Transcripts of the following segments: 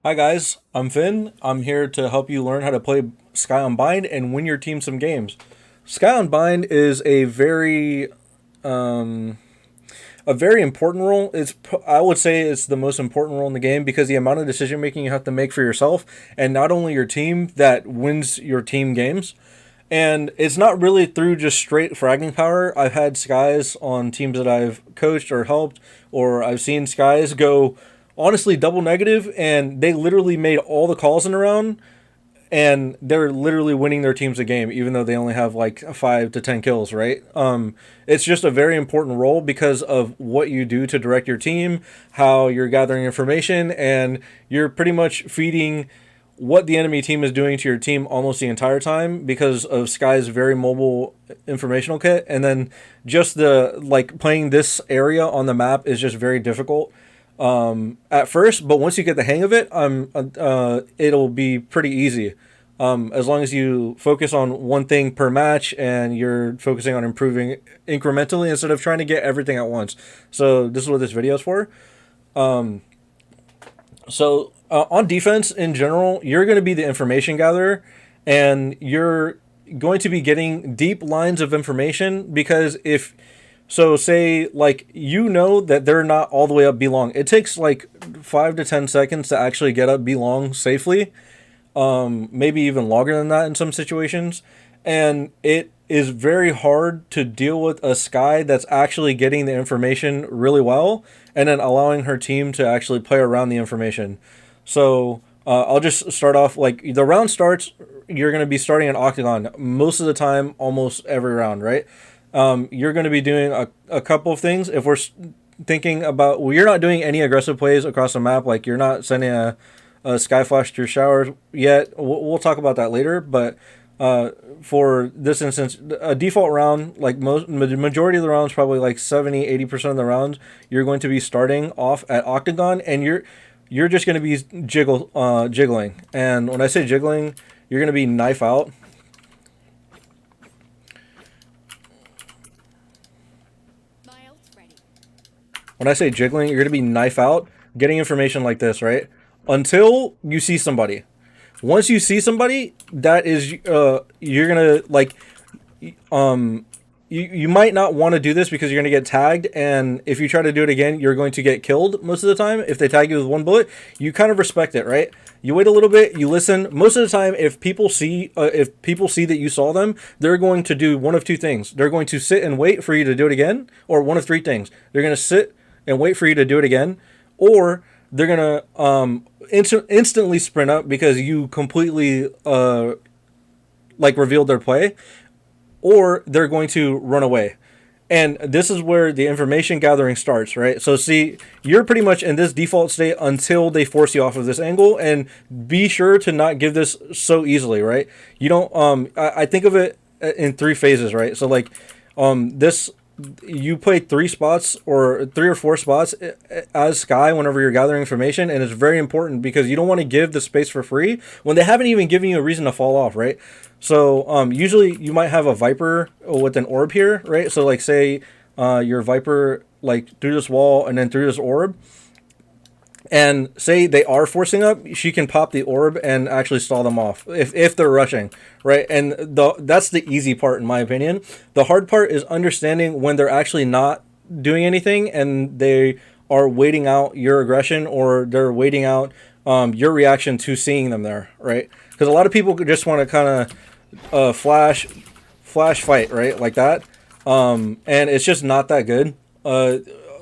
Hi guys, I'm Finn. I'm here to help you learn how to play SKYE on Bind and win your team some games. SKYE on Bind is a very important role. I would say it's the most important role in the game because the amount of decision making you have to make for yourself and not only your team that wins your team games. And it's not really through just straight fragging power. I've had skies on teams that I've coached or helped, or I've seen skies go honestly double negative, and they literally made all the calls in a round, and they're literally winning their teams a game, even though they only have like 5 to 10 kills. Right? It's just a very important role because of what you do to direct your team, how you're gathering information, and you're pretty much feeding what the enemy team is doing to your team almost the entire time because of Sky's very mobile informational kit. And then just the like playing this area on the map is just very difficult at first, but once you get the hang of it, it'll be pretty easy. As long as you focus on one thing per match and you're focusing on improving incrementally instead of trying to get everything at once. So this is what this video is for. On defense in general, you're going to be the information gatherer, and you're going to be getting deep lines of information because if so, say like you know that they're not all the way up B long. It takes like 5 to 10 seconds to actually get up B long safely, maybe even longer than that in some situations. And it is very hard to deal with a Sky that's actually getting the information really well and then allowing her team to actually play around the information. So I'll just start off like the round starts. You're going to be starting an octagon most of the time, almost every round, right? You're going to be doing a couple of things. If we're thinking about, well, you're not doing any aggressive plays across the map, like you're not sending a sky flash through showers yet. We'll talk about that later, but for this instance, a default round, like majority of the rounds, probably like 70-80% of the rounds, you're going to be starting off at octagon, and you're just going to be jiggling. And when I say jiggling, you're going to be knife out. When I say jiggling, you're going to be knife out, getting information like this, right? Until you see somebody. Once you see somebody, that is, you're going to, like, you might not want to do this because you're going to get tagged, and if you try to do it again, you're going to get killed most of the time. If they tag you with one bullet, you kind of respect it, right? You wait a little bit, you listen. Most of the time, if people see that you saw them, they're going to do one of two things. They're going to sit and wait for you to do it again, or one of three things. They're going to sit and wait for you to do it again, or they're going to instantly sprint up because you completely revealed their play, or they're going to run away. And this is where the information gathering starts, right? So see, you're pretty much in this default state until they force you off of this angle, and be sure to not give this so easily, right? You don't, I think of it in three phases, right? So like, this, you play three spots or 3 or 4 spots as Sky whenever you're gathering information, and it's very important because you don't want to give the space for free when they haven't even given you a reason to fall off, right? So usually you might have a Viper with an orb here, right? So like say your Viper like through this wall and then through this orb, and say they are forcing up, she can pop the orb and actually stall them off if they're rushing, right? And that's the easy part in my opinion. The hard part is understanding when they're actually not doing anything and they are waiting out your aggression, or they're waiting out your reaction to seeing them there, right? Because a lot of people just want to kind of flash fight, right, like that, and it's just not that good.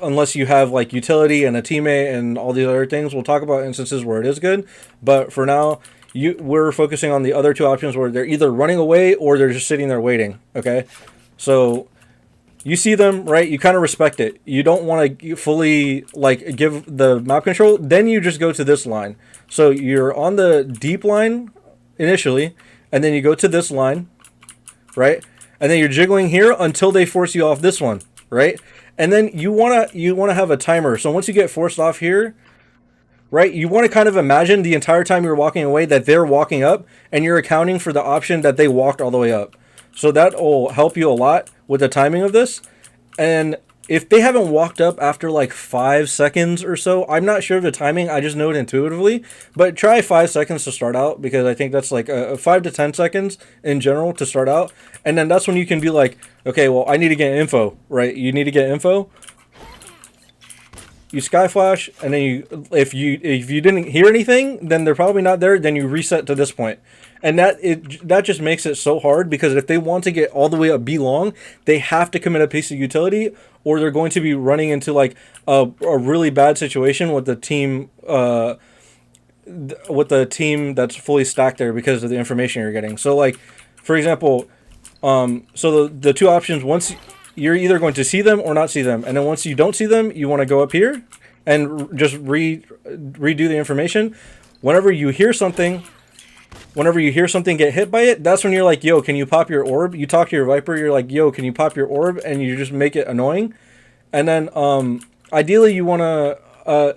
Unless you have like utility and a teammate and all these other things. We'll talk about instances where it is good, but for now, we're focusing on the other two options where they're either running away or they're just sitting there waiting. Okay, so you see them, right? You kind of respect it. You don't want to fully like give the map control. Then you just go to this line. So you're on the deep line initially, and then you go to this line, right? And then you're jiggling here until they force you off this one, right? And then you wanna have a timer. So once you get forced off here, right, you want to kind of imagine the entire time you're walking away that they're walking up, and you're accounting for the option that they walked all the way up. So that will help you a lot with the timing of this. And if they haven't walked up after like 5 seconds or so, I'm not sure of the timing. I just know it intuitively, but try 5 seconds to start out, because I think that's like a 5 to 10 seconds in general to start out, and then that's when you can be like, okay, well, I need to get info, right? You need to get info. You sky flash, and then if you didn't hear anything, then they're probably not there. Then you reset to this point, and that just makes it so hard, because if they want to get all the way up B long, they have to commit a piece of utility, or they're going to be running into like a really bad situation with the team that's fully stacked there because of the information you're getting. So like, for example, so the two options, once you're either going to see them or not see them, and then once you don't see them, you want to go up here and just redo the information. Whenever you hear something get hit by it, that's when you're like, yo, can you pop your orb? You talk to your Viper, you're like, yo, can you pop your orb? And you just make it annoying. And then ideally you want to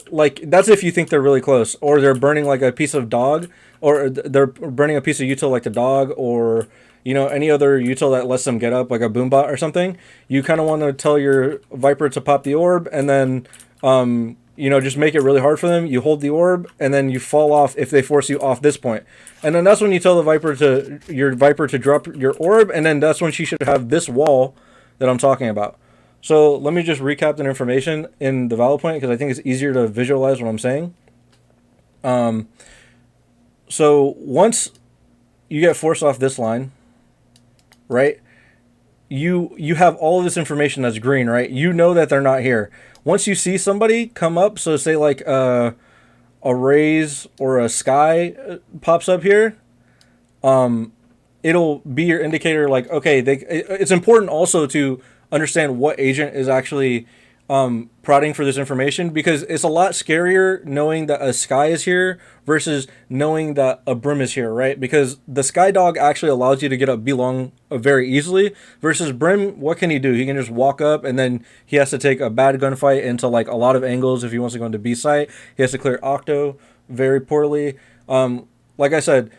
like, that's if you think they're really close, or they're burning like a piece of dog, or they're burning a piece of util like the dog, or any other util that lets them get up, like a boombot or something. You kind of want to tell your Viper to pop the orb, and then just make it really hard for them. You hold the orb, and then you fall off if they force you off this point. And then that's when you tell your Viper to drop your orb, and then that's when she should have this wall that I'm talking about. So let me just recap the information in the valid point, because I think it's easier to visualize what I'm saying. So once you get forced off this line, right, you have all of this information that's green, right? You know that they're not here. Once you see somebody come up, so say like a Raze or a Skye pops up here, it'll be your indicator, like, okay, it's important also to understand what agent is actually prodding for this information, because it's a lot scarier knowing that a Skye is here versus knowing that a Brim is here, right? Because the Skye dog actually allows you to get up B long very easily, versus Brim, what can he do? He can just walk up, and then he has to take a bad gunfight into like a lot of angles if he wants to go into B site. He has to clear Octo very poorly. Like I said,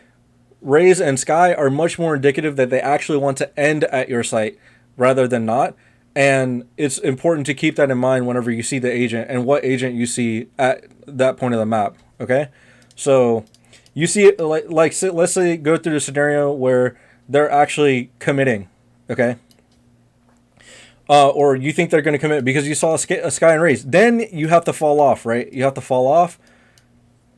Raze and Skye are much more indicative that they actually want to end at your site rather than not. And it's important to keep that in mind whenever you see the agent and what agent you see at that point of the map. Okay, so you see it like let's say go through the scenario where they're actually committing. Okay, or you think they're going to commit because you saw a Skye and Raze. Then you have to fall off, right? You have to fall off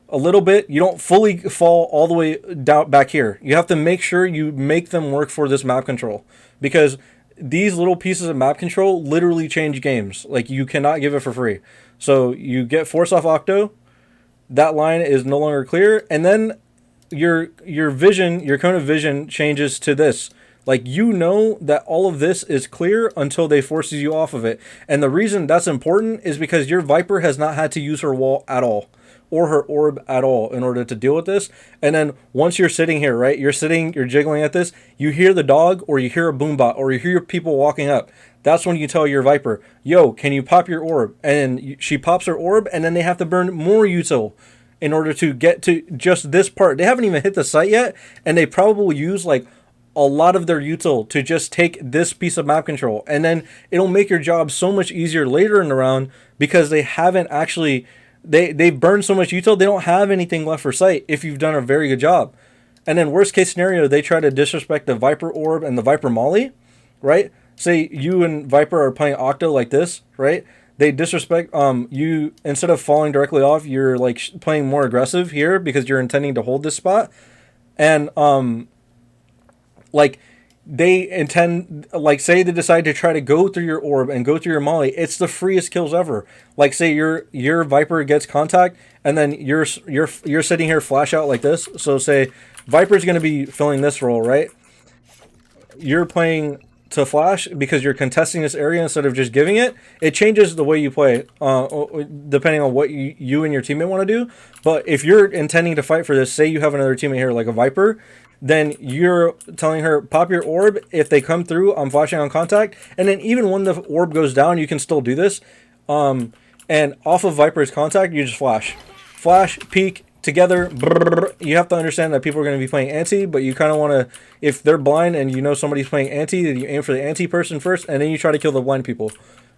a little bit. You don't fully fall all the way down back here. You have to make sure you make them work for this map control, because these little pieces of map control literally change games. Like, you cannot give it for free. So you get force off Octo, that line is no longer clear, and then your vision, your cone of vision changes to this. Like, you know that all of this is clear until they forces you off of it. And the reason that's important is because your Viper has not had to use her wall at all, or her orb at all, in order to deal with this. And then once you're sitting here, right, you're jiggling at this, you hear the dog, or you hear a boombot, or you hear people walking up. That's when you tell your Viper, yo, can you pop your orb? And she pops her orb, and then they have to burn more util in order to get to just this part. They haven't even hit the site yet, and they probably use like a lot of their util to just take this piece of map control. And then it'll make your job so much easier later in the round, because they haven't actually... They've burned so much util, they don't have anything left for sight if you've done a very good job. And then worst case scenario, they try to disrespect the Viper orb and the Viper molly, right? Say you and Viper are playing Octo like this, right? They disrespect you. Instead of falling directly off, you're like playing more aggressive here because you're intending to hold this spot. And like, they intend, like, say they decide to try to go through your orb and go through your molly, it's the freest kills ever. Like, say your Viper gets contact, and then you're sitting here flash out like this. So say Viper's going to be filling this role, right? You're playing to flash because you're contesting this area instead of just giving it. It changes the way you play, depending on what you and your teammate want to do. But if you're intending to fight for this, say you have another teammate here like a Viper, then you're telling her, pop your orb. If they come through, I'm flashing on contact. And then even when the orb goes down, you can still do this. And off of Viper's contact, you just flash. Flash, peek, together. Brrr. You have to understand that people are going to be playing anti, but you kind of want to, if they're blind and you know somebody's playing anti, then you aim for the anti person first, and then you try to kill the blind people.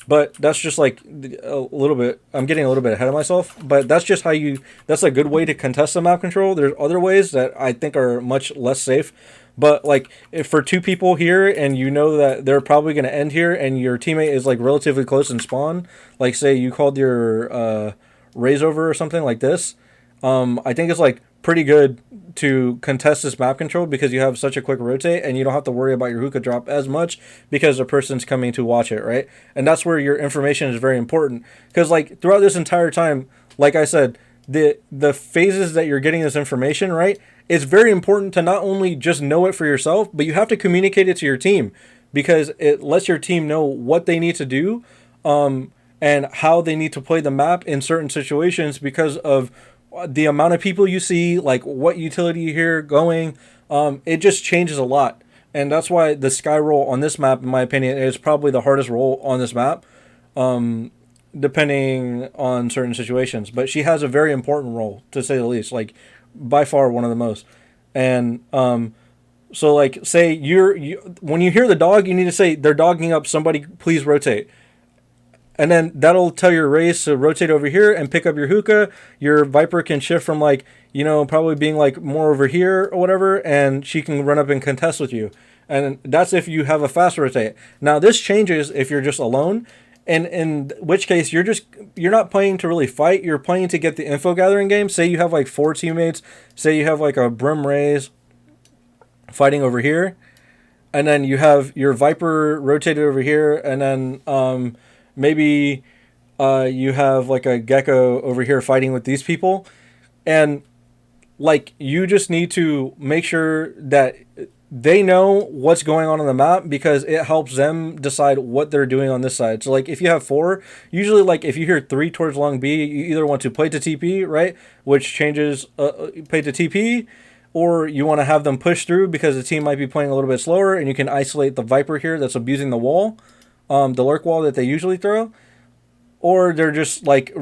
But that's just like a little bit. I'm getting a little bit ahead of myself. But that's just how you. That's a good way to contest the map control. There's other ways that I think are much less safe. But like, if for two people here, and you know that they're probably going to end here, and your teammate is like relatively close in spawn, like say you called your raise over or something like this, I think it's like pretty good to contest this map control because you have such a quick rotate and you don't have to worry about your hookah drop as much because the person's coming to watch it, right? And that's where your information is very important because like throughout this entire time, like I said, the phases that you're getting this information, right? It's very important to not only just know it for yourself, but you have to communicate it to your team because it lets your team know what they need to do and how they need to play the map in certain situations because of the amount of people you see, like what utility you hear going. It just changes a lot. And that's why the SKYE role on this map, in my opinion, is probably the hardest role on this map, depending on certain situations. But she has a very important role, to say the least. Like, by far one of the most. And so, like, say when you hear the dog, you need to say, they're dogging up, somebody please rotate. And then that'll tell your race to rotate over here and pick up your hookah. Your Viper can shift from like, probably being like more over here or whatever, and she can run up and contest with you. And that's if you have a fast rotate. Now this changes if you're just alone, and in which case you're not playing to really fight. You're playing to get the info gathering game. Say you have like 4 teammates. Say you have like a Brim Raise fighting over here, and then you have your Viper rotated over here, and then maybe you have like a Gecko over here fighting with these people. And like you just need to make sure that they know what's going on the map because it helps them decide what they're doing on this side. So like if you have 4, usually like if you hear 3 towards long B, you either want to play to TP, right? Which changes play to TP, or you want to have them push through because the team might be playing a little bit slower and you can isolate the Viper here that's abusing the wall. The lurk wall that they usually throw, or they're just like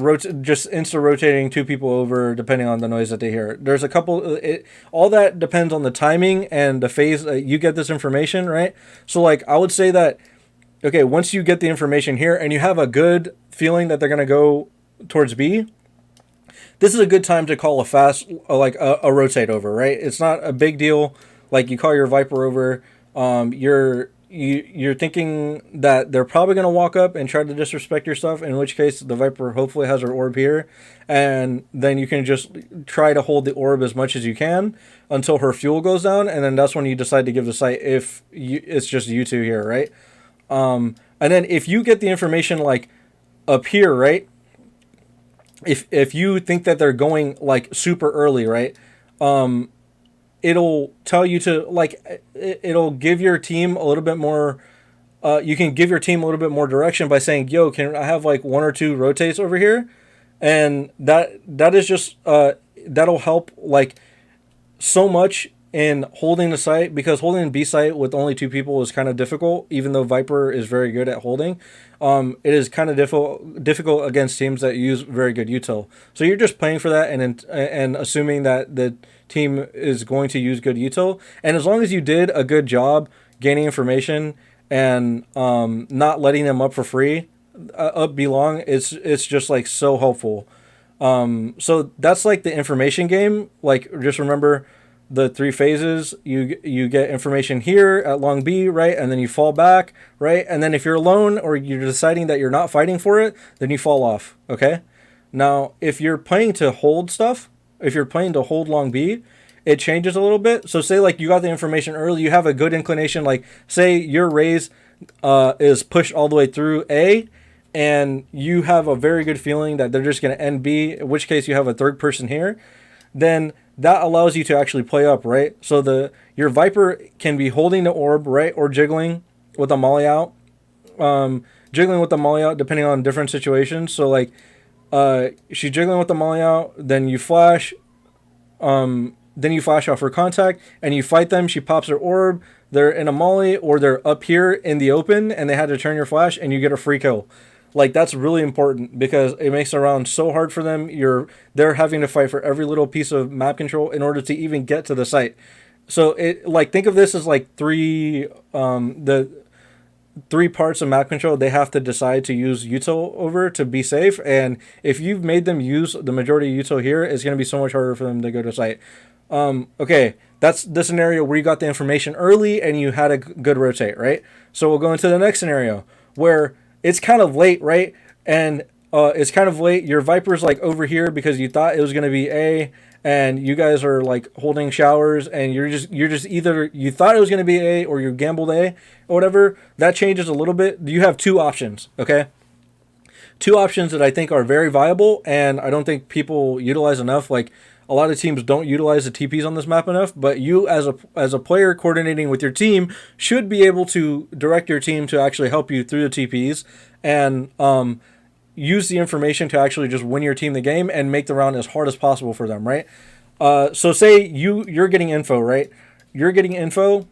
just insta rotating 2 people over depending on the noise that they hear. There's a couple. All that depends on the timing and the phase you get this information, right? So like I would say that okay, once you get the information here and you have a good feeling that they're gonna go towards B, this is a good time to call a fast like a rotate over, right? It's not a big deal. Like you call your Viper over, you're thinking that they're probably going to walk up and try to disrespect your stuff, in which case the Viper hopefully has her orb here, and then you can just try to hold the orb as much as you can until her fuel goes down, and then that's when you decide to give the site if it's just you two here, right? And then if you get the information like up here, right? If you think that they're going like super early, right? It'll tell you to like it'll give your team a little bit more you can give your team a little bit more direction by saying, yo, can I have like 1 or 2 rotates over here? And that is just that'll help like so much in holding the site, because holding B site with only 2 people is kind of difficult, even though Viper is very good at holding. It is kind of difficult against teams that use very good util. So you're just playing for that and assuming that the team is going to use good util. And as long as you did a good job gaining information and not letting them up for free, up belong, it's just like so helpful. So that's like the information game. Like just remember the 3 phases. You get information here at long B, right? And then you fall back, right? And then if you're alone or you're deciding that you're not fighting for it, then you fall off, okay? Now, if you're playing to hold stuff, if you're playing to hold long B, it changes a little bit. So say like you got the information early, you have a good inclination, like say your raise is pushed all the way through A, and you have a very good feeling that they're just going to end B, in which case you have a third person here, then that allows you to actually play up, right? So your Viper can be holding the orb, right, or jiggling with a molly out. Jiggling with the molly out depending on different situations. So like she's jiggling with the molly out, then you flash off her contact and you fight them. She pops her orb, they're in a molly or they're up here in the open and they had to turn your flash and you get a free kill. Like that's really important because it makes the round so hard for them. They're having to fight for every little piece of map control in order to even get to the site. So it like think of this as like 3 three parts of map control they have to decide to use util over to be safe. And if you've made them use the majority of util here, it's going to be so much harder for them to go to site. Okay, that's the scenario where you got the information early and you had a good rotate, right? So we'll go into the next scenario where it's kind of late, right? And it's kind of late. Your Viper's like over here because you thought it was going to be A, and you guys are like holding showers, and you're just either you thought it was going to be A or you gambled A or whatever. That changes a little bit. You have two options, okay? Two options that I think are very viable, and I don't think people utilize enough. Like, a lot of teams don't utilize the TPs on this map enough, but you as a player coordinating with your team should be able to direct your team to actually help you through the TPs and use the information to actually just win your team the game and make the round as hard as possible for them, right? So say you're getting info, right? You're getting info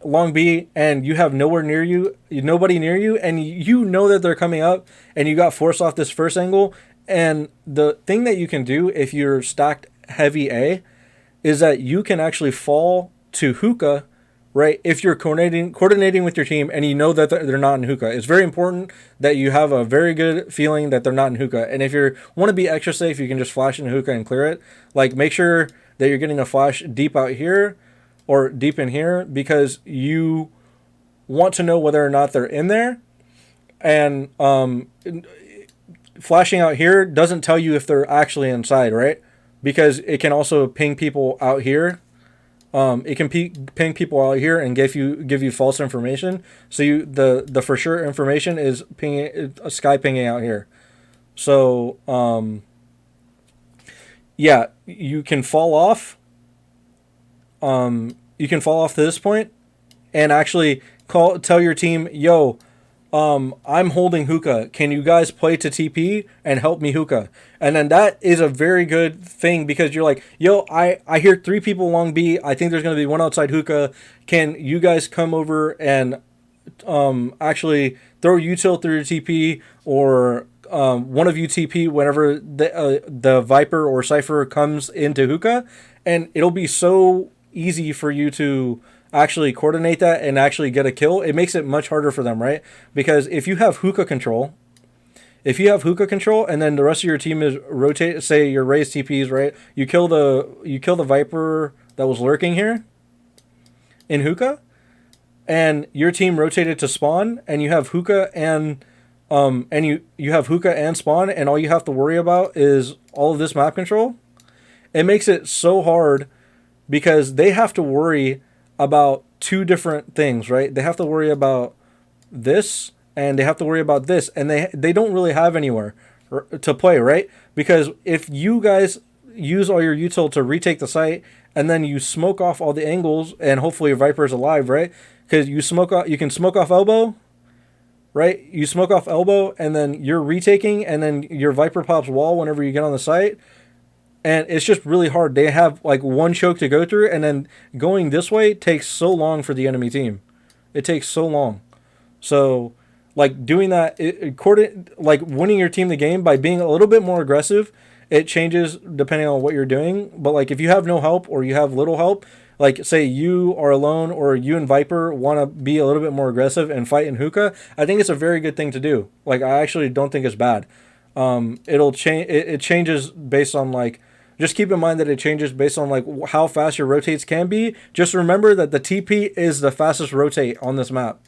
long B, and you have nobody near you, and you know that they're coming up, and you got forced off this first angle. And the thing that you can do if you're stacked heavy A is that you can actually fall to hookah, right? If you're coordinating with your team and you know that they're not in hookah. It's very important that you have a very good feeling that they're not in hookah. And if you want to be extra safe, you can just flash in hookah and clear it. Like, make sure that you're getting a flash deep out here or deep in here, because you want to know whether or not they're in there. And flashing out here doesn't tell you if they're actually inside, right? Because it can also ping people out here. It can ping people out here and give you false information. So the for sure information is pinging SKYE pinging out here. So yeah, you can fall off. You can fall off to this point and actually tell your team, yo, I'm holding hookah. Can you guys play to TP and help me hookah? And then that is a very good thing, because you're like, yo, I hear three people along B. I think there's going to be one outside hookah. Can you guys come over and actually throw util through TP, or one of you TP whenever the Viper or Cypher comes into hookah, and it'll be so easy for you to actually coordinate that and actually get a kill. It makes it much harder for them, right? Because if you have hookah control, and then the rest of your team is rotate, say your raised TPs, right? You kill the Viper that was lurking here in hookah, and your team rotated to spawn, and you have hookah and you have hookah and spawn, and all you have to worry about is all of this map control. It makes it so hard, because they have to worry about two different things, right? They have to worry about this and they have to worry about this, and they don't really have anywhere to play, right? Because if you guys use all your util to retake the site, and then you smoke off all the angles, and hopefully your Viper's alive, right? Because you can smoke off elbow, right? You smoke off elbow, and then you're retaking, and then your Viper pops wall whenever you get on the site. And it's just really hard. They have like one choke to go through, and then going this way takes so long for the enemy team. It takes so long. So, like, doing that, like winning your team the game by being a little bit more aggressive, it changes depending on what you're doing. But like, if you have no help or you have little help, like say you are alone or you and Viper want to be a little bit more aggressive and fight in hookah, I think it's a very good thing to do. Like, I actually don't think it's bad. It'll change. It changes based on like. Just keep in mind that it changes based on like how fast your rotates can be. Just remember that the TP is the fastest rotate on this map.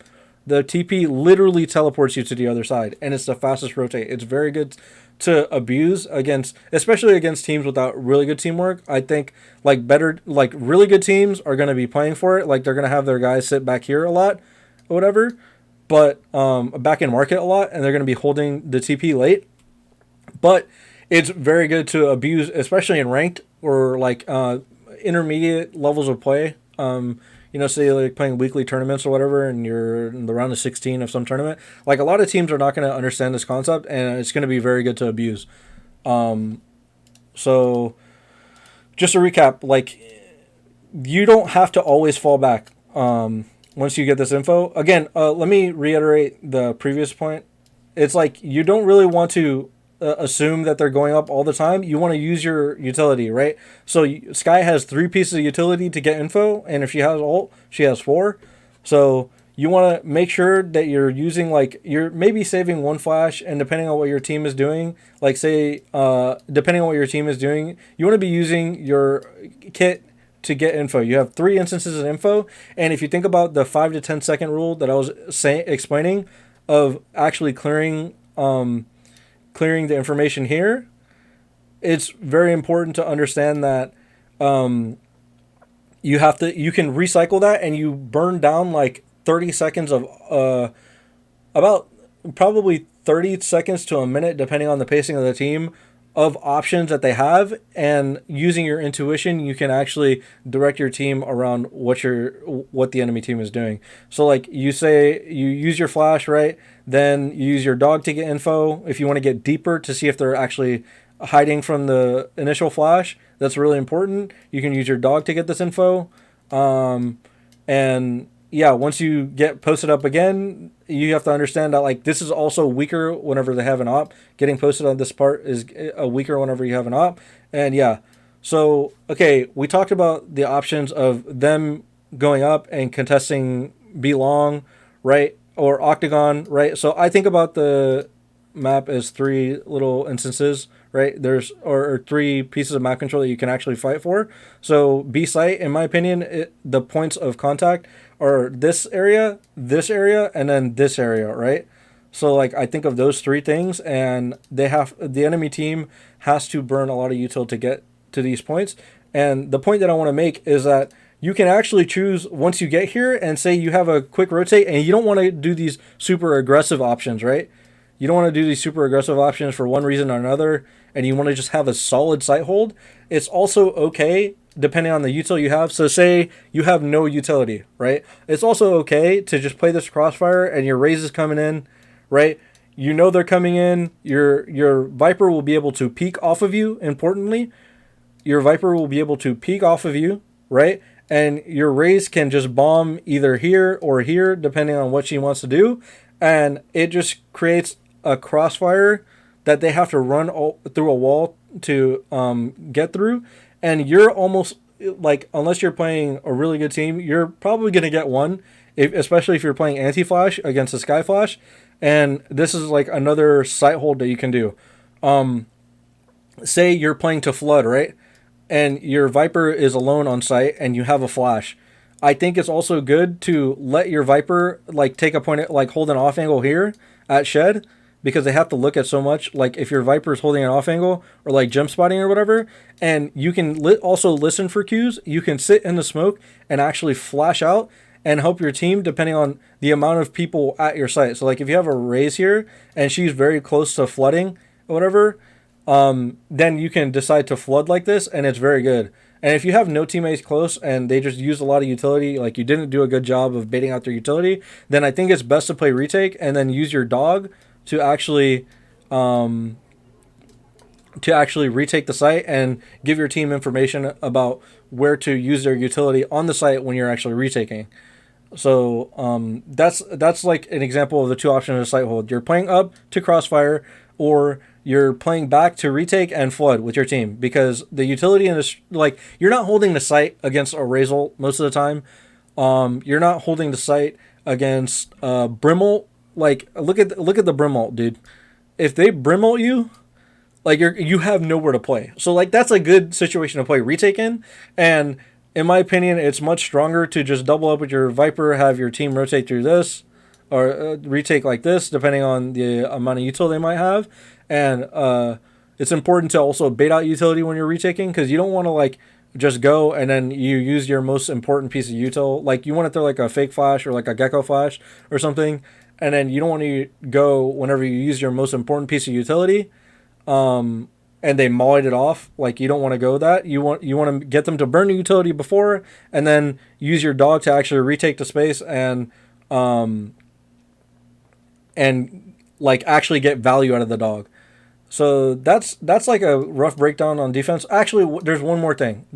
The TP literally teleports you to the other side, and it's the fastest rotate. It's very good to abuse against, especially against teams without really good teamwork. I think like really good teams are going to be playing for it. Like, they're going to have their guys sit back here a lot or whatever, but back in market a lot, and they're going to be holding the TP late. But it's very good to abuse, especially in ranked or like intermediate levels of play. Say like playing weekly tournaments or whatever, and you're in the round of 16 of some tournament. Like, a lot of teams are not going to understand this concept, and it's going to be very good to abuse. So just to recap, like, you don't have to always fall back once you get this info. Again, let me reiterate the previous point. It's like, you don't really want to assume that they're going up all the time. You want to use your utility, right? So SKYE has 3 pieces of utility to get info, and if she has ult, she has 4. So you want to make sure that you're using, like, you're maybe saving one flash, and depending on what your team is doing, like say depending on what your team is doing, you want to be using your kit to get info. You have 3 instances of info, and if you think about the 5 to 10 second rule that I was explaining, of actually clearing the information here, it's very important to understand that you can recycle that, and you burn down like 30 seconds of about probably 30 seconds to a minute, depending on the pacing of the team, of options that they have. And using your intuition, you can actually direct your team around what the enemy team is doing. So like you say, you use your flash, right? Then you use your dog to get info. If you want to get deeper to see if they're actually hiding from the initial flash, that's really important. You can use your dog to get this info. And yeah, once you get posted up again, you have to understand that like this is also weaker whenever they have an op. Getting posted on this part is a weaker whenever you have an op. And yeah, so okay, we talked about the options of them going up and contesting B long, right, or octagon, right. So I think about the map as 3 little instances, right? There's or 3 pieces of map control that you can actually fight for. So B site, in my opinion, the points of contact are this area, and then this area, right? So like I think of those 3 things, and the enemy team has to burn a lot of util to get to these points. And the point that I want to make is that you can actually choose once you get here, and say you have a quick rotate, and you don't want to do these super aggressive options, right? You don't want to do these super aggressive options for one reason or another, and you want to just have a solid sight hold. It's also okay depending on the util you have. So say you have no utility, right? It's also okay to just play this crossfire, and your raise is coming in, right? You know they're coming in. Your Viper will be able to peek off of you. Importantly, your Viper will be able to peek off of you, right? And your raise can just bomb either here or here, depending on what she wants to do. And it just creates a crossfire that they have to run through a wall to get through. And you're almost like, unless you're playing a really good team, you're probably going to get one, especially if you're playing anti-flash against a Sky Flash. And this is like another sight hold that you can do. Say you're playing to flood, right? And your Viper is alone on site, and you have a flash. I think it's also good to let your Viper like take a point, like hold an off angle here at shed, because they have to look at so much. Like if your Viper is holding an off angle or like jump spotting or whatever, and you can also listen for cues. You can sit in the smoke and actually flash out and help your team depending on the amount of people at your site. So like if you have a raise here and she's very close to flooding or whatever, then you can decide to flood like this, and it's very good. And if you have no teammates close and they just use a lot of utility, like you didn't do a good job of baiting out their utility, then I think it's best to play retake and then use your dog to actually retake the site and give your team information about where to use their utility on the site when you're actually retaking. So that's like an example of the 2 options of site hold. You're playing up to crossfire, or you're playing back to retake and flood with your team, because the utility in this, like, you're not holding the site against a Razel most of the time. You're not holding the site against Brimalt. Like look at the Brimalt, dude. If they Brimalt you, like you have nowhere to play. So like that's a good situation to play retake in. And in my opinion, it's much stronger to just double up with your Viper, have your team rotate through this, or retake like this, depending on the amount of util they might have. And it's important to also bait out utility when you're retaking, because you don't want to like just go and then you use your most important piece of util. Like you want to throw like a fake flash or like a gecko flash or something, and then you don't want to go whenever you use your most important piece of utility, and they mollied it off. Like you don't want to go that. You want to get them to burn the utility before, and then use your dog to actually retake the space and like actually get value out of the dog. So that's like a rough breakdown on defense. Actually, there's one more thing.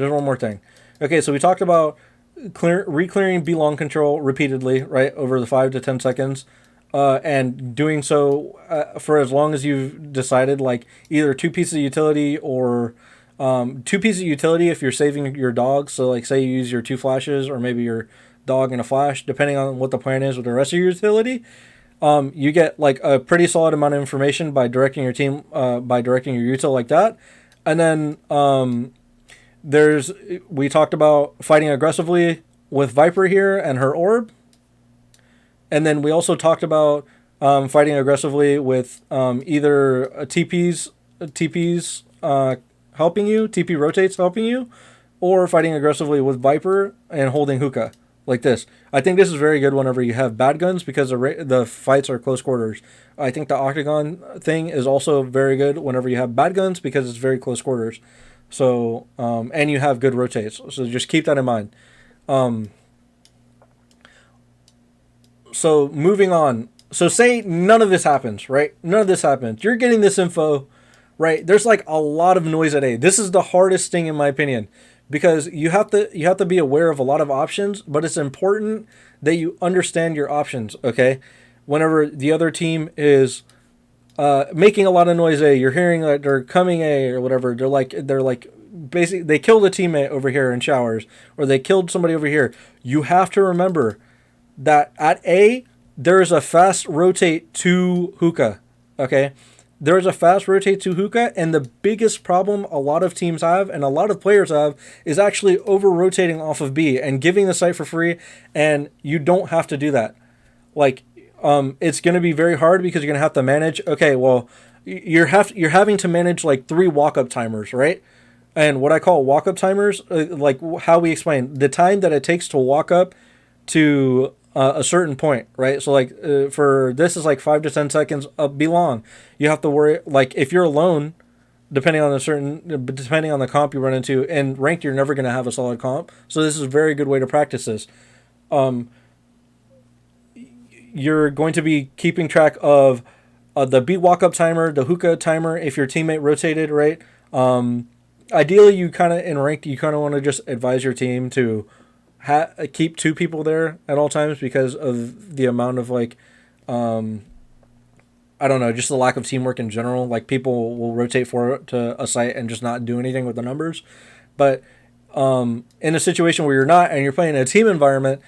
Okay, so we talked about re-clearing B-long control repeatedly, right, over the 5 to 10 seconds, and doing so for as long as you've decided, like either 2 pieces of utility or 2 pieces of utility if you're saving your dog. So like say you use your 2 flashes or maybe your dog, and a flash, depending on what the plan is with the rest of your utility. You get like a pretty solid amount of information by directing your team, by directing your util like that. And then we talked about fighting aggressively with Viper here and her orb. And then we also talked about fighting aggressively with either TPs helping you, TP rotates helping you, or fighting aggressively with Viper and holding hookah like this. I think this is very good whenever you have bad guns because the fights are close quarters. I think the octagon thing is also very good whenever you have bad guns because it's very close quarters. So and you have good rotates. So just keep that in mind. So moving on. So say none of this happens, right? None of this happens. You're getting this info, right? There's like a lot of noise at A. This is the hardest thing in my opinion, because you have to be aware of a lot of options, but it's important that you understand your options, okay? Whenever the other team is making a lot of noise A, you're hearing that they're coming A or whatever. They're like basically they killed a teammate over here in showers, or they killed somebody over here. You have to remember that at A, there is a fast rotate to hookah, okay? There is a fast rotate to hookah, and the biggest problem a lot of teams have, and a lot of players have, is actually over-rotating off of B and giving the site for free, and you don't have to do that. Like, it's going to be very hard because you're going to have to manage, okay, well, you're having to manage like 3 walk-up timers, right? And what I call walk-up timers, like how we explain, the time that it takes to walk up to a certain point, right? So like for this is like 5 to 10 seconds belong. You have to worry, like if you're alone, depending on the comp you run into, and ranked you're never going to have a solid comp. So this is a very good way to practice this. You're going to be keeping track of the B walk up timer, the hookah timer if your teammate rotated, right? Ideally, you kind of in ranked, you kind of want to just advise your team to keep 2 people there at all times because of the amount of like, I don't know, just the lack of teamwork in general. Like people will rotate to a site and just not do anything with the numbers. But in a situation where you're not and you're playing in a team environment,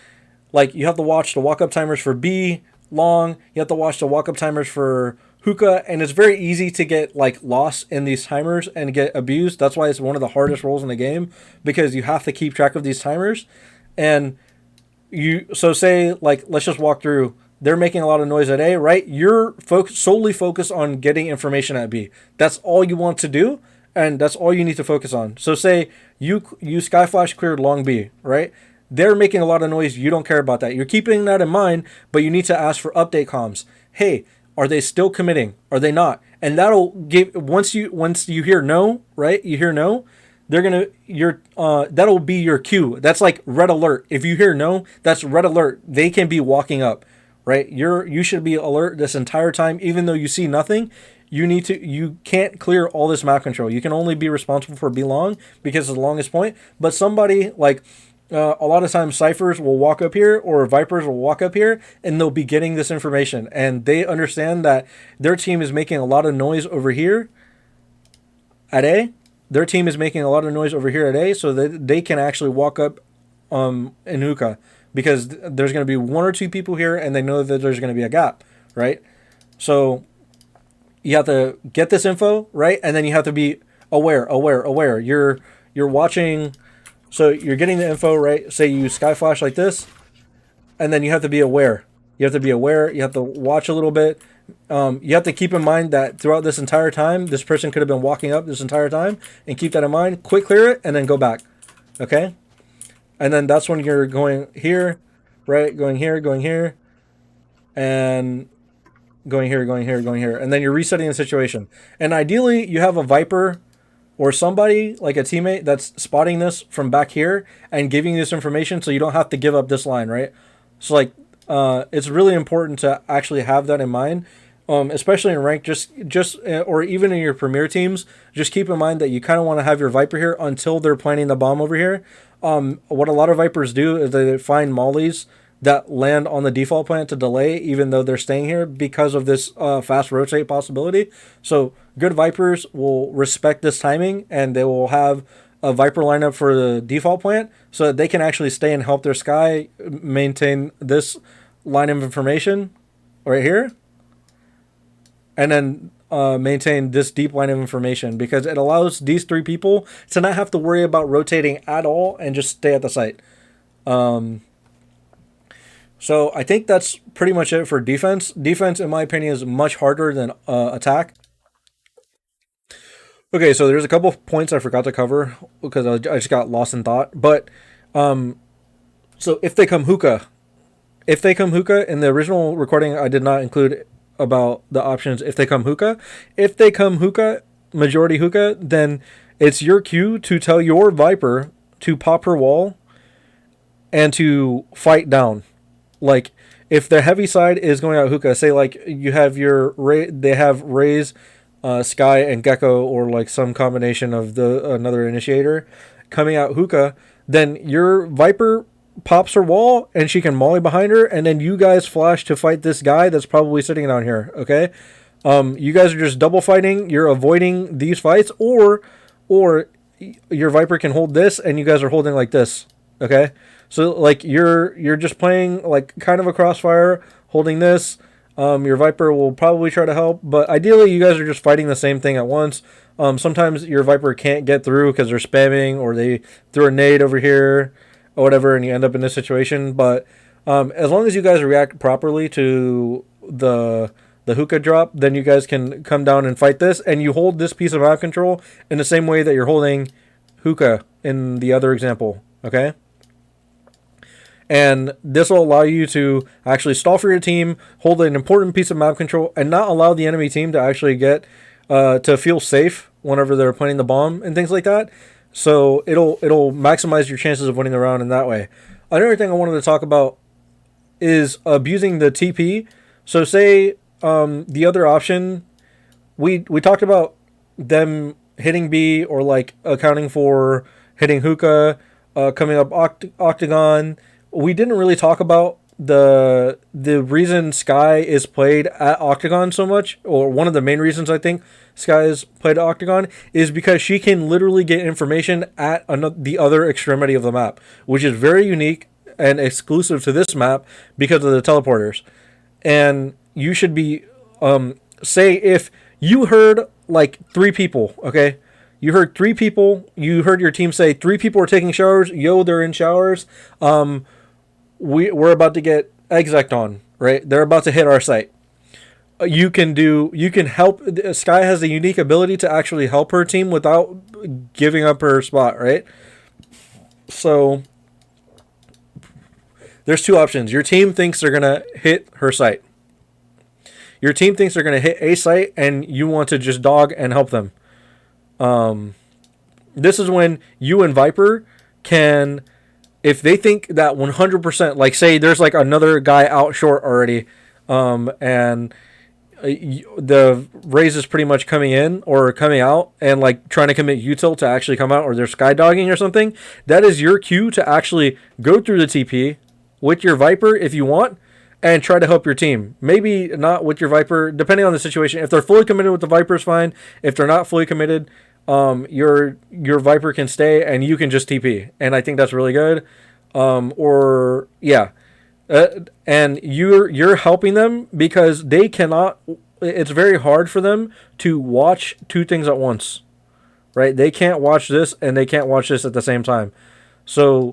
like you have to watch the walk up timers for B long. You have to watch the walk up timers for hookah, and it's very easy to get like lost in these timers and get abused. That's why it's one of the hardest roles in the game, because you have to keep track of these timers. And so say like let's just walk through. They're making a lot of noise at A, right? You're solely focused on getting information at B. That's all you want to do, and that's all you need to focus on. So say you Skyflash cleared long B, right? They're making a lot of noise. You don't care about that. You're keeping that in mind, but you need to ask for update comms. Hey, are they still committing? Are they not? And that'll give once you hear no, right? You hear no, that'll be your cue. That's like red alert. If you hear no, that's red alert. They can be walking up, right? You should be alert this entire time, even though you see nothing. You can't clear all this map control. You can only be responsible for B long because it's the longest point. But somebody like a lot of times Cyphers will walk up here or Vipers will walk up here and they'll be getting this information, and they understand that their team is making a lot of noise over here at A. Their team is making a lot of noise over here at A, so that they can actually walk up in hookah, because there's going to be 1 or 2 people here and they know that there's going to be a gap, right? So you have to get this info, right? And then you have to be aware. You're watching. So you're getting the info, right? Say you Skyflash like this, and then you have to be aware. You have to watch a little bit. You have to keep in mind that throughout this entire time, this person could have been walking up this entire time, and keep that in mind. Quick clear it, and then go back. Okay? And then that's when you're going here, right? Going here, and going here. And then you're resetting the situation. And ideally, you have a Viper or somebody like a teammate that's spotting this from back here and giving you this information, so you don't have to give up this line, right? So like it's really important to actually have that in mind, especially in rank, just or even in your premier teams. Just keep in mind that you kind of want to have your Viper here until they're planting the bomb over here. What a lot of Vipers do is they find mollies that land on the default plant to delay, even though they're staying here because of this fast rotate possibility. So good Vipers will respect this timing, and they will have a Viper lineup for the default plant so that they can actually stay and help their Sky maintain this line of information right here, and then maintain this deep line of information, because it allows these three people to not have to worry about rotating at all and just stay at the site. So I think that's pretty much it for defense. Defense, in my opinion, is much harder than attack. Okay, so there's a couple of points I forgot to cover because I just got lost in thought. But so if they come hookah in the original recording, I did not include about the options. If they come hookah, majority hookah, then it's your cue to tell your Viper to pop her wall and to fight down. Like, if the heavy side is going out hookah, say like you have they have Raze, Sky, and Gecko, or like some combination of the another initiator coming out hookah, then your Viper pops her wall and she can molly behind her, and then you guys flash to fight this guy that's probably sitting down here. Okay, you guys are just double fighting. You're avoiding these fights, or your Viper can hold this and you guys are holding like this. Okay, so like you're just playing like kind of a crossfire, holding this. Your Viper will probably try to help, but ideally you guys are just fighting the same thing at once. Sometimes your Viper can't get through because they're spamming, or they threw a nade over here or whatever, and you end up in this situation. But as long as you guys react properly to the hookah drop, then you guys can come down and fight this, and you hold this piece of map control in the same way that you're holding hookah in the other example. Okay? And this will allow you to actually stall for your team, hold an important piece of map control, and not allow the enemy team to actually get to feel safe whenever they're planting the bomb and things like that. So it'll maximize your chances of winning the round in that way. Another thing I wanted to talk about is abusing the TP. So say the other option, we talked about them hitting B, or like accounting for hitting hookah, coming up octagon. We didn't really talk about the reason Skye is played at Octagon so much, or one of the main reasons I think Skye is played at Octagon, is because she can literally get information at the other extremity of the map, which is very unique and exclusive to this map because of the teleporters. And you should be, say if you heard like three people, okay? You heard three people, you heard your team say 3 people are taking showers, they're in showers, we're about to get exec on, right? They're about to hit our site. You can help. Skye has a unique ability to actually help her team without giving up her spot, right? So there's two options. Your team thinks they're going to hit her site. Your team thinks they're going to hit a site, and you want to just dog and help them. This is when you and Viper can, if they think that 100%, like say there's like another guy out short already, and the Raze is pretty much coming in or coming out and like trying to commit util to actually come out, or they're skydogging or something, that is your cue to actually go through the TP with your Viper if you want, and try to help your team. Maybe not with your Viper, depending on the situation. If they're fully committed with the Viper, is fine. If they're not fully committed, your Viper can stay and you can just TP, and I think that's really good. Or yeah, and you're helping them because they cannot. It's very hard for them to watch two things at once, right? They can't watch this and they can't watch this at the same time. So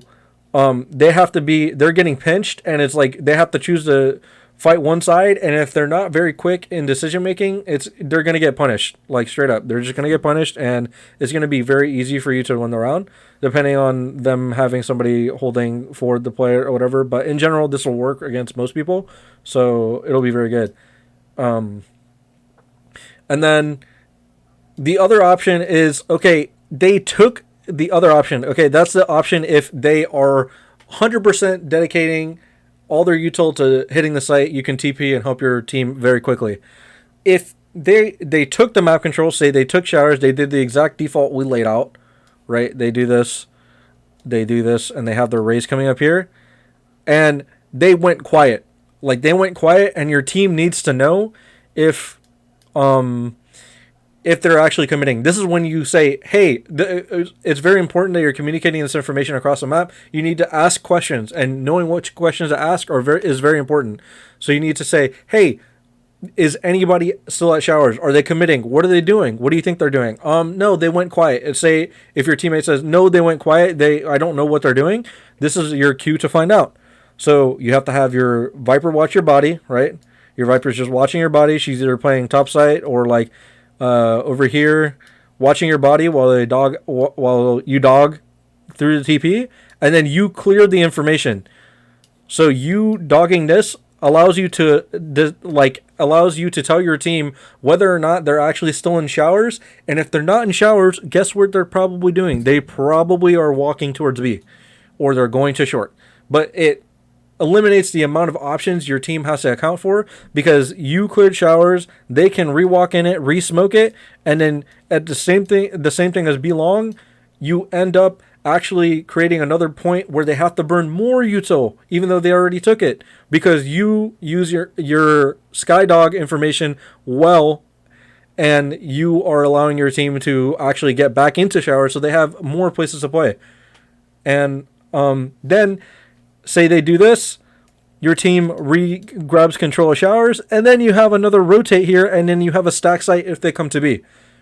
they have to be. They're getting pinched, and it's like they have to choose to fight one side, and if they're not very quick in decision making, they're gonna get punished, like straight up. They're just gonna get punished, and it's gonna be very easy for you to win the round, depending on them having somebody holding forward the player or whatever. But in general, this will work against most people, so it'll be very good. And then the other option is, okay, they took the other option. Okay, that's the option if they are 100% dedicating all their util to hitting the site. You can TP and help your team very quickly. If they took the map control, say they took showers, they did the exact default we laid out, right? They do this, and they have their Raze coming up here, and they went quiet. Like, they went quiet, and your team needs to know if if they're actually committing. This is when you say, hey, it's very important that you're communicating this information across the map. You need to ask questions, and knowing which questions to ask is very important. So you need to say, hey, is anybody still at showers? Are they committing? What are they doing? What do you think they're doing? No, they went quiet. And say if your teammate says, no, they went quiet, I don't know what they're doing. This is your cue to find out. So you have to have your Viper watch your body, right? Your Viper's just watching your body. She's either playing top site or like over here, watching your body while you dog through the TP, and then you clear the information. So you dogging this allows you to tell your team whether or not they're actually still in showers, and if they're not in showers, guess what they're probably doing? They probably are walking towards B, or they're going to short. But it eliminates the amount of options your team has to account for, because you cleared showers, they can re-walk in it, re-smoke it, and then at the same thing as B long, you end up actually creating another point where they have to burn more util, even though they already took it, because you use your Skydog information well, and you are allowing your team to actually get back into showers, so they have more places to play. And then say they do this, your team grabs control of showers, and then you have another rotate here, and then you have a stack site if they come to B.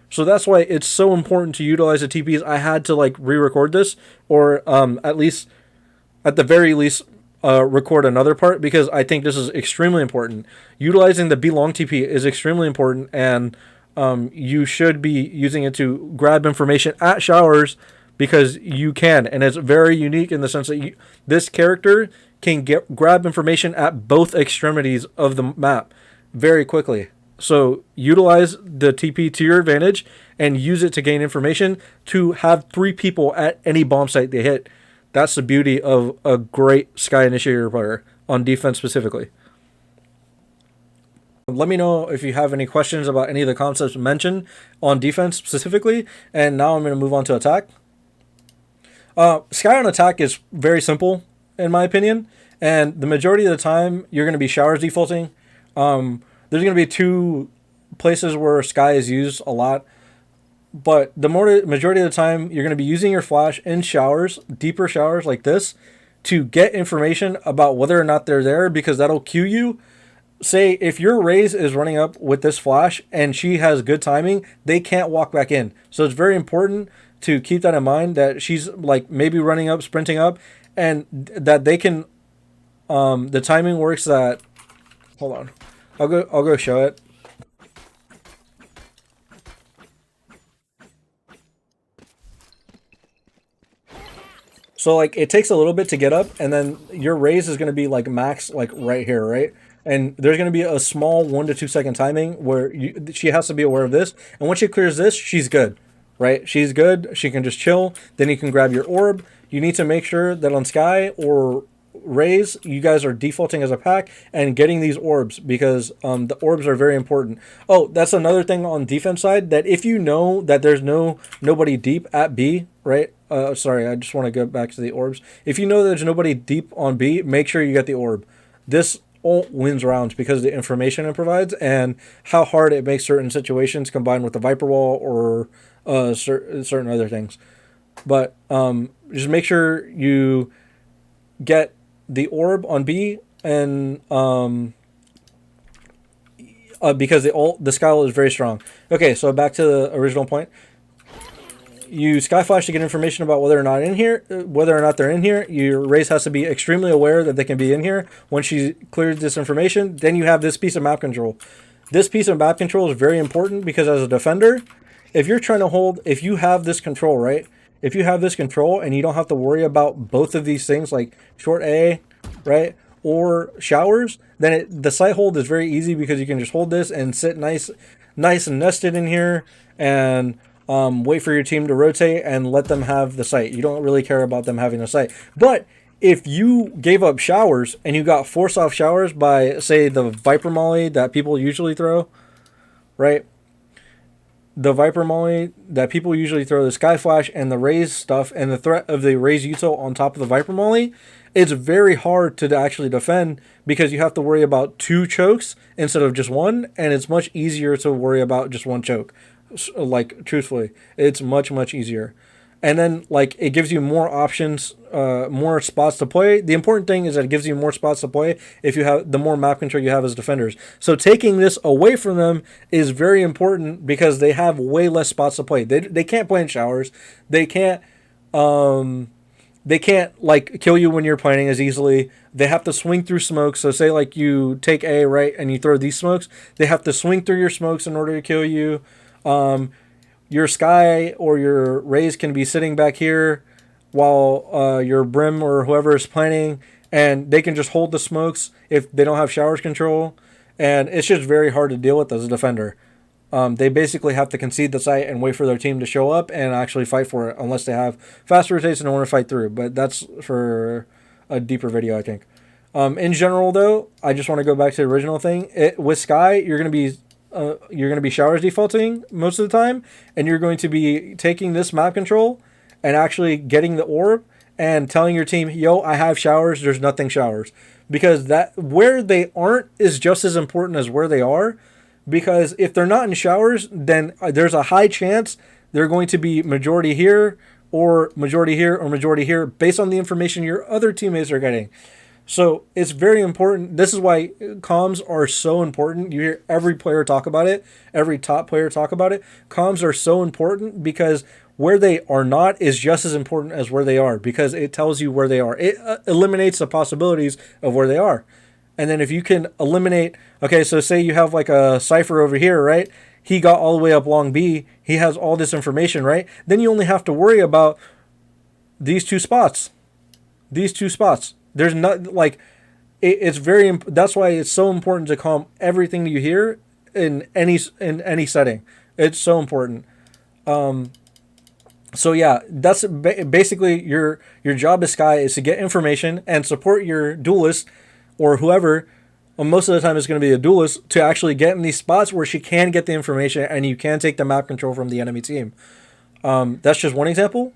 So that's why it's so important to utilize the TPs. I had to like re-record this, or at the very least, record another part, because I think this is extremely important. Utilizing the B long TP is extremely important, and you should be using it to grab information at showers, because you can, and it's very unique in the sense that this character can grab information at both extremities of the map very quickly. So utilize the TP to your advantage and use it to gain information to have 3 people at any bomb site they hit. That's the beauty of a great Sky Initiator player on defense specifically. Let me know if you have any questions about any of the concepts mentioned on defense specifically. And now I'm going to move on to attack. Sky on attack is very simple, in my opinion. And the majority of the time, you're going to be showers defaulting. There's going to be 2 places where Sky is used a lot. But the majority of the time, you're going to be using your flash in showers, deeper showers like this, to get information about whether or not they're there, because that'll cue you. Say if your Raze is running up with this flash and she has good timing, they can't walk back in. So it's very important to keep that in mind, that she's like maybe running up, sprinting up, and that they can, the timing works that, hold on. I'll go show it. So like it takes a little bit to get up, and then your Raze is going to be like max like right here, right? And there's going to be a small 1 to 2 second timing where she has to be aware of this. And once she clears this, she's good, right? She's good. She can just chill. Then you can grab your orb. You need to make sure that on Sky or Raze, you guys are defaulting as a pack and getting these orbs, because the orbs are very important. Oh, that's another thing on defense side, that if you know that there's nobody deep at B, right? Sorry, I just want to go back to the orbs. If you know there's nobody deep on B, make sure you get the orb. This ult wins rounds because of the information it provides and how hard it makes certain situations, combined with the Viper wall or certain other things. But just make sure you get the orb on B, and because the Sky ult is very strong. Okay, so back to the original point. You Sky Flash to get information about whether or not they're in here. Your Raze has to be extremely aware that they can be in here. Once she clears this information, then you have this piece of map control. This piece of map control is very important, because as a defender, if you're trying to hold, if you have this control, right? If you have this control and you don't have to worry about both of these things, like short A, right, or showers, then the site hold is very easy, because you can just hold this and sit nice and nested in here, and wait for your team to rotate and let them have the site. You don't really care about them having the site. But if you gave up showers and you got forced off showers by, say, the Viper Molly that people usually throw, right? The Viper Molly that people usually throw, the Sky Flash and the Raze stuff, and the threat of the Raze util on top of the Viper Molly, it's very hard to actually defend, because you have to worry about 2 chokes instead of just 1, and it's much easier to worry about just 1 choke. Like truthfully, it's much easier. And then like it gives you more options, more spots to play. The important thing is that it gives you more spots to play if you have the more map control you have as defenders. So taking this away from them is very important because they have way less spots to play. They can't play in showers. They can't um, they can't like kill you when you're planning as easily. They have to swing through smokes. So say like you take A, right, and you throw these smokes, they have to swing through your smokes in order to kill you. Um, your Skye or your Rays can be sitting back here while your Brim or whoever is planning, and they can just hold the smokes if they don't have showers control. And it's just very hard to deal with as a defender. They basically have to concede the site and wait for their team to show up and actually fight for it, unless they have fast rotates and don't want to fight through. But that's for a deeper video, I think. In general, though, I just want to go back to the original thing. With Skye, you're gonna be showers defaulting most of the time, and you're going to be taking this map control and actually getting the orb and telling your team, "Yo, I have showers. There's nothing showers," because that where they aren't is just as important as where they are. Because if they're not in showers, then there's a high chance they're going to be majority here or majority here or majority here based on the information your other teammates are getting. So it's very important. This is why comms are so important. You hear every player talk about it, every top player talk about it. Comms are so important because where they are not is just as important as where they are, because it tells you where they are. It eliminates the possibilities of where they are. And then if you can eliminate, okay, so say you have like a Cypher over here, right? He got all the way up long B. He has all this information, right? Then you only have to worry about these two spots. These two spots. There's not like it's very. That's why it's so important to calm everything you hear in any setting. It's so important. So yeah, that's basically your job as Skye is to get information and support your duelist or whoever. Well, most of the time it's going to be a duelist to actually get in these spots where she can get the information and you can take the map control from the enemy team. That's just one example.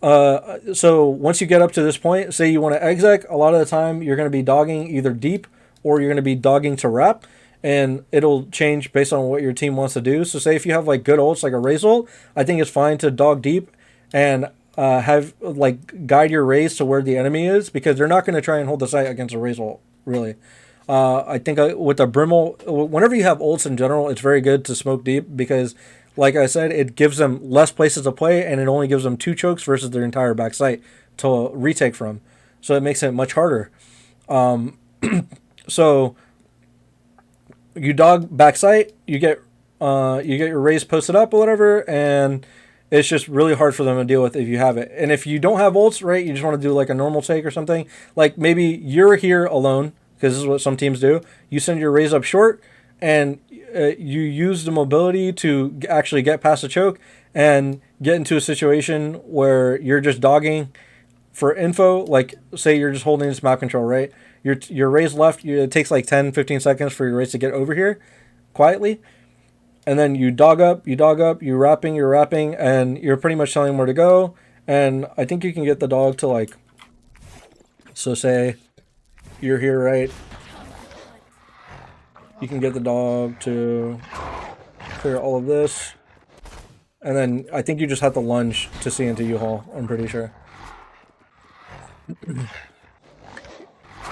So once you get up to this point, say you want to exec, a lot of the time you're going to be dogging either deep or you're going to be dogging to wrap, and it'll change based on what your team wants to do. So say if you have like good ults like a Raze ult, I think it's fine to dog deep and have like guide your Raze to where the enemy is, because they're not going to try and hold the site against a Raze ult, really. I think with the Brim ult, whenever you have ults in general, it's very good to smoke deep because, like I said, it gives them less places to play, and it only gives them 2 chokes versus their entire back site to retake from. So it makes it much harder. So you dog back site, you get your Raze posted up or whatever, and it's just really hard for them to deal with if you have it. And if you don't have ults, right, you just want to do like a normal take or something. Like maybe you're here alone, because this is what some teams do. You send your Raze up short, and you use the mobility to actually get past the choke and get into a situation where you're just dogging for info. Like say you're just holding this map control, right? Your Raze left, it takes like 10-15 seconds for your Raze to get over here quietly. And then you dog up, you're wrapping, and you're pretty much telling them where to go. And I think you can get the dog to like, so say you're here, right? You can get the dog to clear all of this. And then I think you just have to lunge to see into U-Haul, I'm pretty sure.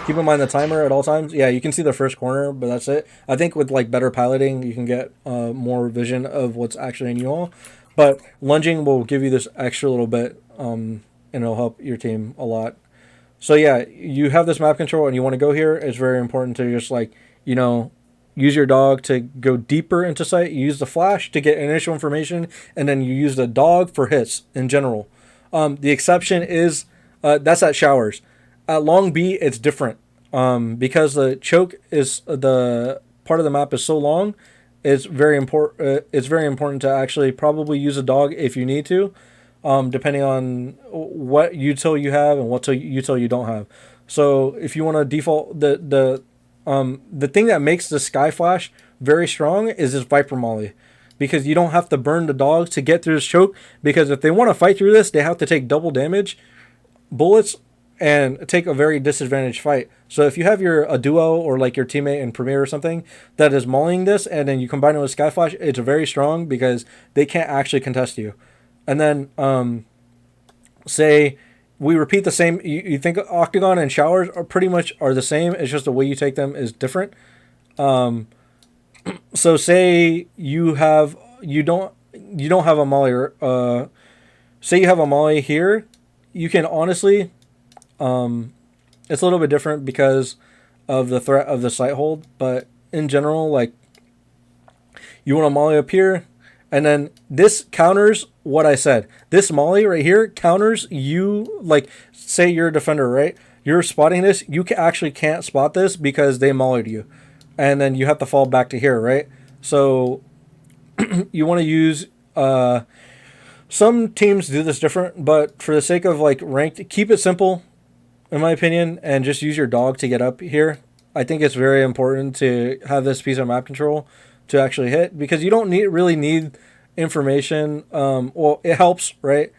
Keep in mind the timer at all times. Yeah, you can see the first corner, but that's it. I think with like better piloting, you can get more vision of what's actually in U-Haul. But lunging will give you this extra little bit, and it'll help your team a lot. So yeah, you have this map control and you want to go here. It's very important to just like, use your dog to go deeper into site. You use the flash to get initial information, and then you use the dog for hits in general. The exception is that's at showers. At long B, it's different because the choke is the part of the map is so long. It's very important. It's very important to actually probably use a dog if you need to, depending on what util you have and what util you don't have. So if you want to default the thing that makes the Skye Flash very strong is this Viper Molly, because you don't have to burn the dogs to get through this choke. Because if they want to fight through this, they have to take double damage bullets and take a very disadvantaged fight. So if you have a duo or like your teammate in Premier or something that is mauling this, and then you combine it with Sky Flash, it's very strong because they can't actually contest you. And then say we repeat the same. You think Octagon and Showers are pretty much are the same. It's just the way you take them is different. So say you don't have a Molly. Say you have a Molly here, you can honestly, it's a little bit different because of the threat of the sight hold. But in general, like you want a Molly up here, and then this counters what I said. This Molly right here counters you. Like say you're a defender, right? You're spotting this. You actually can't spot this because they mollied you, and then you have to fall back to here, right? So you want to use. Some teams do this different, but for the sake of like ranked, keep it simple, in my opinion, and just use your dog to get up here. I think it's very important to have this piece of map control to actually hit because you don't really need information. Well, it helps, right?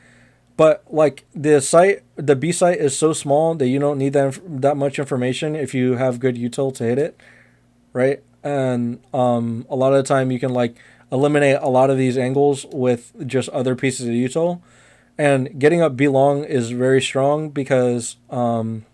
But like the B site is so small that you don't need that much information if you have good util to hit it, right? And a lot of the time you can like eliminate a lot of these angles with just other pieces of util. And getting up belong is very strong because the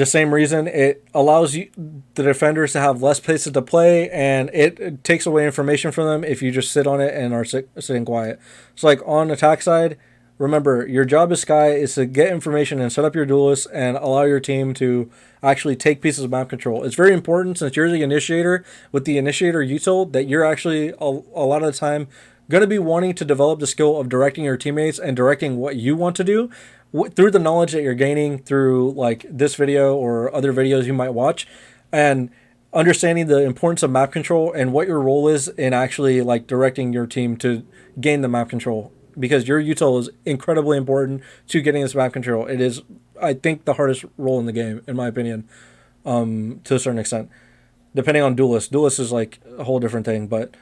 same reason it allows the defenders to have less places to play, and it takes away information from them if you just sit on it and are sitting quiet. So like on attack side, remember your job as Sky is to get information and set up your duelists and allow your team to actually take pieces of map control. It's very important since you're the initiator with the initiator util that you're actually a lot of the time going to be wanting to develop the skill of directing your teammates and directing what you want to do through the knowledge that you're gaining through like this video or other videos you might watch, and understanding the importance of map control and what your role is in actually like directing your team to gain the map control, because your util is incredibly important to getting this map control. It is, I think, the hardest role in the game, in my opinion, to a certain extent, depending on duelist. Duelist is like a whole different thing, but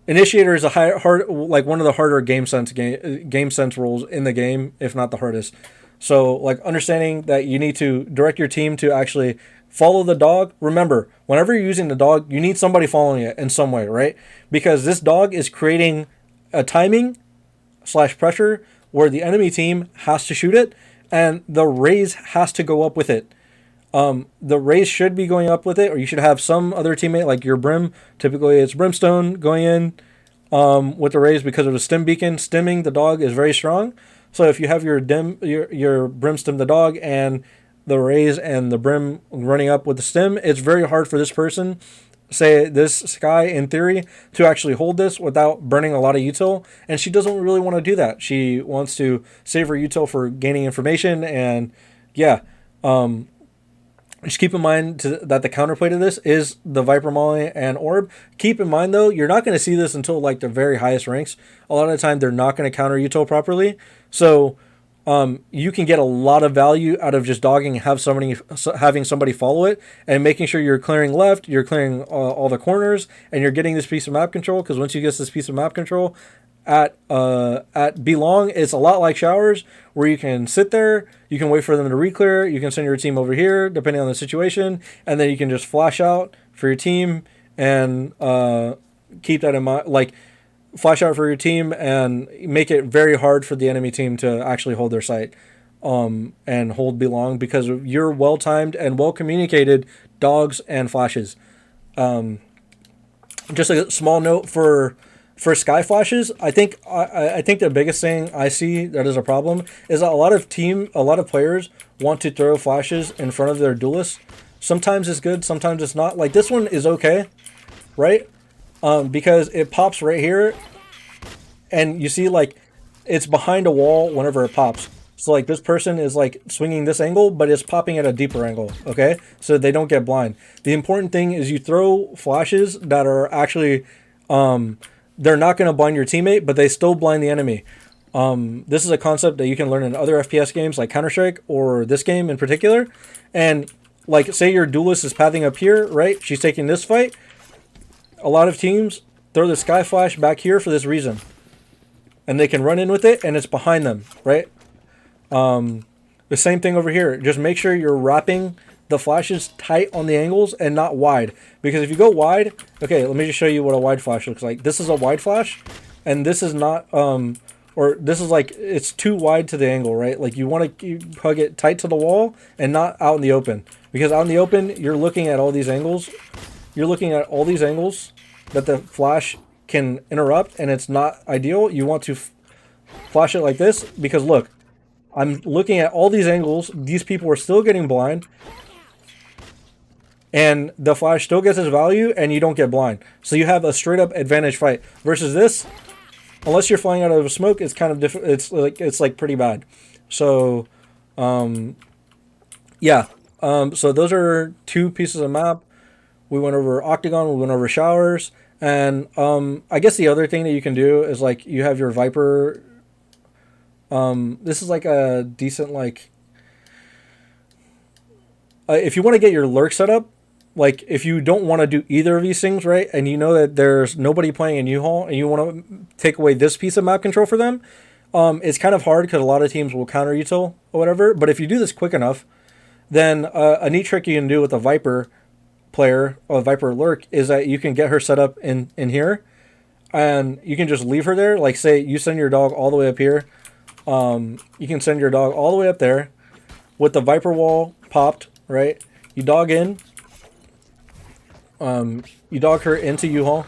initiator is like one of the harder game sense roles in the game, if not the hardest. So like understanding that you need to direct your team to actually follow the dog. Remember, whenever you're using the dog, you need somebody following it in some way, right? Because this dog is creating a timing / pressure where the enemy team has to shoot it and the raise has to go up with it. The raise should be going up with it, or you should have some other teammate like your Brim. Typically it's Brimstone going in with the raise because of the stim beacon. Stimming the dog is very strong. So if you have your Brim stim the dog and the raise and the Brim running up with the stim, it's very hard for this person, say this Sky in theory, to actually hold this without burning a lot of util, and she doesn't really want to do that. She wants to save her util for gaining information, and yeah, just keep in mind that the counterplay to this is the Viper Molly and Orb. Keep in mind though, you're not going to see this until like the very highest ranks. A lot of the time they're not going to counter util properly, so you can get a lot of value out of just dogging, having somebody follow it, and making sure you're clearing left, you're clearing all the corners, and you're getting this piece of map control. Because once you get this piece of map control at belong, it's a lot like Showers, where you can sit there, you can wait for them to re-clear, you can send your team over here depending on the situation, and then you can just flash out for your team and keep that in mind. Like, flash out for your team and make it very hard for the enemy team to actually hold their site and hold belong, because of your well-timed and well-communicated dogs and flashes. Just a small note for Sky flashes, I think the biggest thing I see that is a problem is that a lot of players want to throw flashes in front of their duelists. Sometimes it's good, sometimes it's not. Like this one is okay, right? Because it pops right here, and you see like it's behind a wall whenever it pops. So like this person is like swinging this angle, but it's popping at a deeper angle, okay? So they don't get blind. The important thing is you throw flashes that are actually, they're not going to blind your teammate, but they still blind the enemy. This is a concept that you can learn in other FPS games like Counter-Strike or this game in particular. And like say your duelist is pathing up here, right? She's taking this fight. A lot of teams throw the Sky Flash back here for this reason. and they can run in with it, and it's behind them, right? The same thing over here. Just make sure you're wrapping the flashes tight on the angles and not wide. Because if you go wide, okay, let me just show you what a wide flash looks like. This is a wide flash, and this is not, or this is like, it's too wide to the angle, right? Like you want to hug it tight to the wall and not out in the open. Because out in the open, you're looking at all these angles. You're looking at all these angles that the flash can interrupt, and it's not ideal. You want to flash it like this, because look, I'm looking at all these angles. These people are still getting blind, and the flash still gets its value, and you don't get blind. So you have a straight up advantage fight versus this. Unless you're flying out of smoke, it's kind of different. It's like pretty bad. So, yeah. So those are two pieces of map. We went over Octagon. We went over showers, and I guess the other thing that you can do is like you have your Viper. This is like a decent, like, if you want to get your lurk set up, like if you don't want to do either of these things, right, and you know that there's nobody playing in U-Haul and you want to take away this piece of map control for them, it's kind of hard because a lot of teams will counter util or whatever. But if you do this quick enough, then a neat trick you can do with a Viper player or Viper lurk is that you can get her set up in here, and you can just leave her there. Like say you send your dog all the way up here. You can send your dog all the way up there with the Viper wall popped, right? You dog in. You dog her into U-Haul.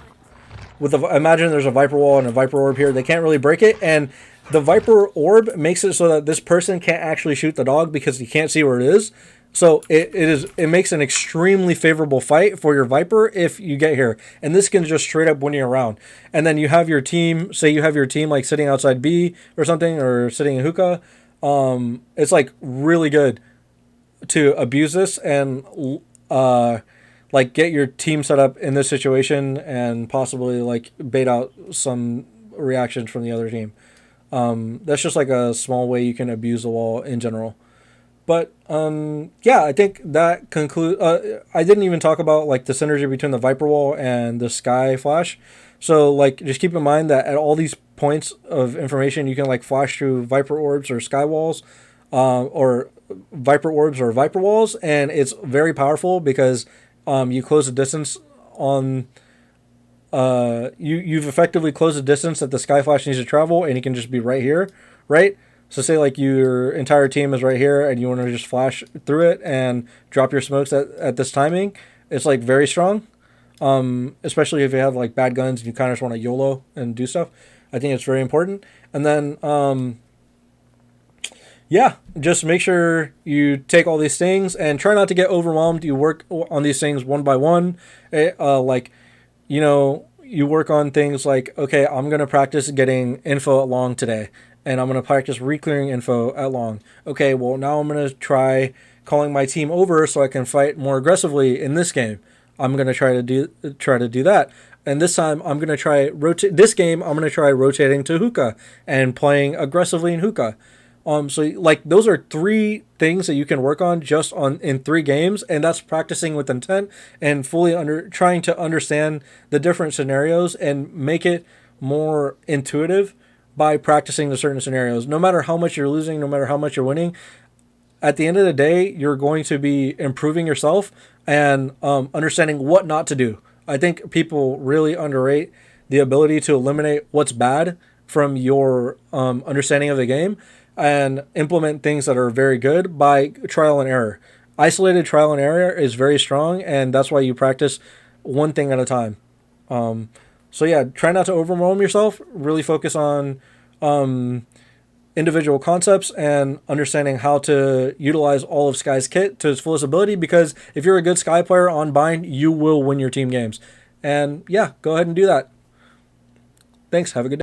Imagine there's a Viper wall and a Viper orb here. They can't really break it, and the Viper orb makes it so that this person can't actually shoot the dog because he can't see where it is. So it makes an extremely favorable fight for your Viper if you get here. And this can just straight up win you around. And then you have your team, say you have your team like sitting outside B or something, or sitting in hookah. It's like really good to abuse this and like get your team set up in this situation and possibly like bait out some reactions from the other team. That's just like a small way you can abuse the wall in general. But yeah, I think that concludes. I didn't even talk about like the synergy between the Viper wall and the Sky flash. So like, just keep in mind that at all these points of information, you can like flash through Viper orbs or Sky walls, or Viper orbs or Viper walls, and it's very powerful because you close the distance on. You've effectively closed the distance that the Sky flash needs to travel, and you can just be right here, right? So say like your entire team is right here and you want to just flash through it and drop your smokes at this timing. It's like very strong. Especially if you have like bad guns and you kind of just want to YOLO and do stuff. I think it's very important. And then, yeah, just make sure you take all these things and try not to get overwhelmed. You work on these things one by one. Like, you know, you work on things like, okay, I'm going to practice getting info at long today. And I'm going to practice re-clearing info at long. Okay, well, now I'm going to try calling my team over so I can fight more aggressively in this game. I'm going to try to do that. And this time, I'm going to try this game, I'm going to try rotating to hookah and playing aggressively in hookah. So like those are 3 things that you can work on just in 3 games, and that's practicing with intent and fully trying to understand the different scenarios and make it more intuitive by practicing the certain scenarios. No matter how much you're losing, no matter how much you're winning, at the end of the day, you're going to be improving yourself and understanding what not to do. I think people really underrate the ability to eliminate what's bad from your understanding of the game and implement things that are very good by trial and error. Isolated trial and error is very strong, and that's why you practice one thing at a time. So yeah, try not to overwhelm yourself. Really focus on individual concepts and understanding how to utilize all of Sky's kit to its fullest ability, because if you're a good Sky player on Bind, you will win your team games. And yeah, go ahead and do that. Thanks. Have a good day.